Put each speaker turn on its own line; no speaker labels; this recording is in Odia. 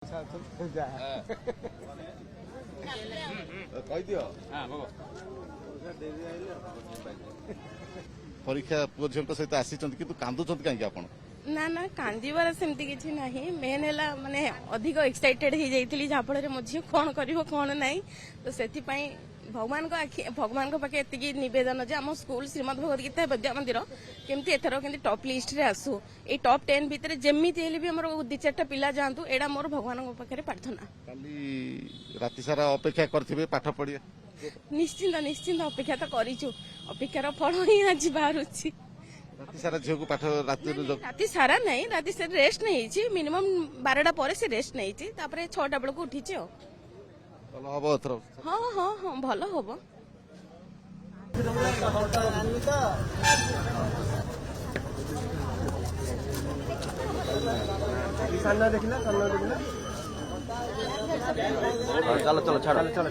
କହିଦିଅ ପରୀକ୍ଷା ପୁଅ ଝିଅଙ୍କ ସହିତ ଆସିଛନ୍ତି କିନ୍ତୁ କାନ୍ଦୁଛନ୍ତି କାହିଁକି ଆପଣ?
ନା ନା କାନ୍ଦିବାର ସେମିତି କିଛି ନାହିଁ। ମେନ୍ ହେଲା ମାନେ ଅଧିକ ଏକ୍ସାଇଟେଡ୍ ହେଇଯାଇଥିଲି ଯାହାଫଳରେ ମୋ ଝିଅ କଣ କରିବ କଣ ନାହିଁ, ତ ସେଥିପାଇଁ ଭଗବାନଙ୍କ ପାଖେ ଏତିକି ନିବେଦନ ଯେ ଆମ ସ୍କୁଲ ଶ୍ରୀମଦ ଭଗବତ ଗୀତା ବିଦ୍ୟା ମନ୍ଦିର କେମିତି ଏଥର କେମିତି ଟପ୍ ଲିଷ୍ଟରେ ଆସୁ, ଏଇ ଟପ୍ 10 ଭିତରେ ଯେମିତି ହେଲେ ବି ଆମର 2-4ଟା ପିଲା ଯାଆନ୍ତୁ, ଏଇଟା ମୋର ଭଗବାନଙ୍କ ପାଖରେ ପ୍ରାର୍ଥନା।
କାଲି ରାତି ସାରା ଅପେକ୍ଷା କରିଥିବେ ପାଠ ପଢିବା?
ନିଶ୍ଚିନ୍ତ ନିଶ୍ଚିନ୍ତ ଅପେକ୍ଷା ତ କରିଛୁ, ଅପେକ୍ଷାର ଫଳ ହିଁ ଆଜି ବାହାରୁଛି।
ରାତି ସାରା ଝିଅକୁ ପାଠ
ରାତି ସାରା ନାହିଁ, ରାତି ସାରା ରେଷ୍ଟ ନେଇଛି, ମିନିମମ୍ 12ଟା ପରେ ସେ ରେଷ୍ଟ ନେଇଛି, ତାପରେ 6ଟା ବେଳକୁ ଉଠିଛି ଆଉ।
ଭଲ ହବ ଏଥର?
ହଁ ହଁ ହଁ ଭଲ ହବ।
ଚାଲ ଚାଲ ଛାଡ
चलो